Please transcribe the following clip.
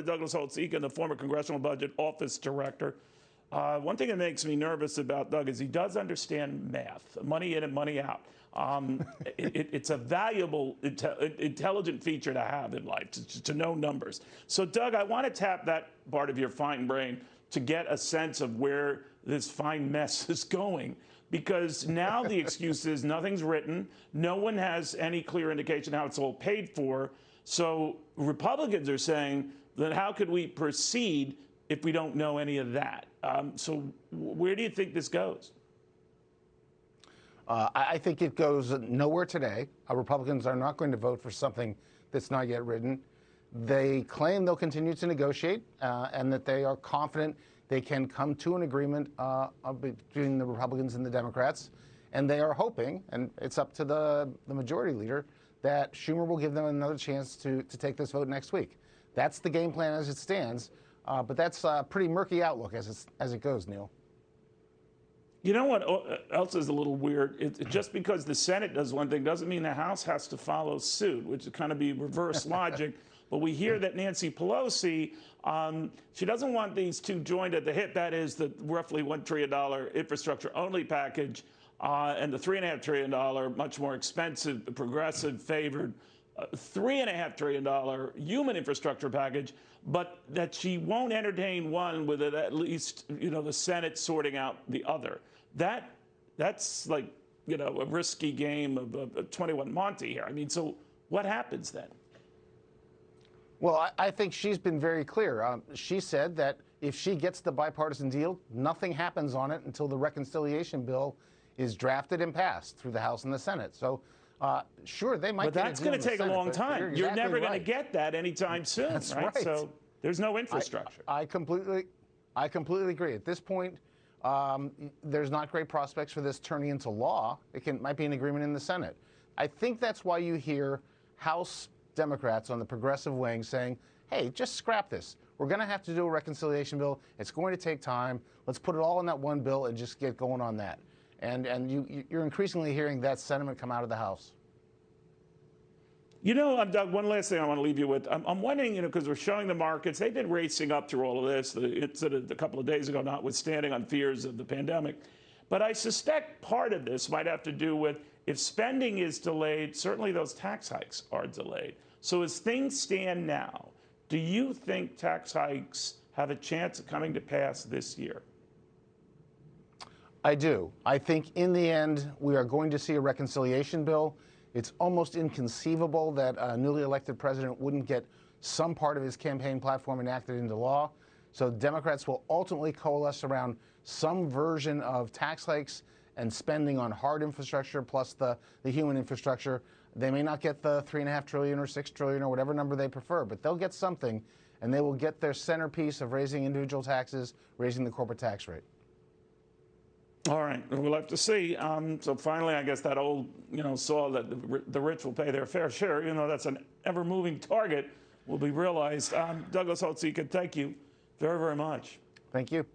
Doug Holtz-Eakin, the former Congressional Budget Office Director. One thing that makes me nervous about Doug is he does understand math, money in and money out. It's a valuable, intelligent feature to have in life, to know numbers. So, Doug, I want to tap that part of your fine brain to get a sense of where this fine mess is going. Because now the excuse is nothing's written, no one has any clear indication how it's all paid for. So Republicans are saying that how could we proceed if we don't know any of that? So where do you think this goes? I think it goes nowhere today. Republicans are not going to vote for something that's not yet written. They claim they'll continue to negotiate and that they are confident they can come to an agreement between the Republicans and the Democrats. And they are hoping, and it's up to the majority leader, that Schumer will give them another chance to take this vote next week. That's the game plan as it stands. But that's a pretty murky outlook as it goes, Neil. You know what else is a little weird? Just because the Senate does one thing doesn't mean the House has to follow suit, which would kind of be reverse logic. But we hear that Nancy Pelosi, she doesn't want these two joined at the hip. That is the roughly $1 trillion infrastructure-only package and the $3.5 trillion, much more expensive, progressive, favored $3.5 trillion human infrastructure package, but that she won't entertain one with at least, the Senate sorting out the other. That's like, a risky game of 21 Monty here. I mean, so what happens then? Well, I think she's been very clear. She said that if she gets the bipartisan deal, nothing happens on it until the reconciliation bill is drafted and passed through the House and the Senate. So, sure, they might. But that's going to take a long time. You're never going to get that anytime soon, that's right? So there's no infrastructure. I completely agree. At this point, there's not great prospects for this turning into law. It might be an agreement in the Senate. I think that's why you hear House Democrats on the progressive wing saying, hey, just scrap this. We're going to have to do a reconciliation bill. It's going to take time. Let's put it all in that one bill and just get going on that. And you're increasingly hearing that sentiment come out of the House. Doug, one last thing I want to leave you with. I'm wondering, because we're showing the markets, they've been racing up through all of this. The incident a couple of days ago, notwithstanding on fears of the pandemic. But I suspect part of this might have to do with if spending is delayed, certainly those tax hikes are delayed. So as things stand now, do you think tax hikes have a chance of coming to pass this year? I do. I think in the end, we are going to see a reconciliation bill. It's almost inconceivable that a newly elected president wouldn't get some part of his campaign platform enacted into law. So Democrats will ultimately coalesce around some version of tax hikes and spending on hard infrastructure plus the human infrastructure. They may not get the $3.5 trillion or $6 trillion or whatever number they prefer, but they'll get something, and they will get their centerpiece of raising individual taxes, raising the corporate tax rate. All right, we'll have to see. So finally, I guess that old, saw that the rich will pay their fair share, that's an ever-moving target, will be realized. Doug Holtz-Eakin, thank you very, very much. Thank you.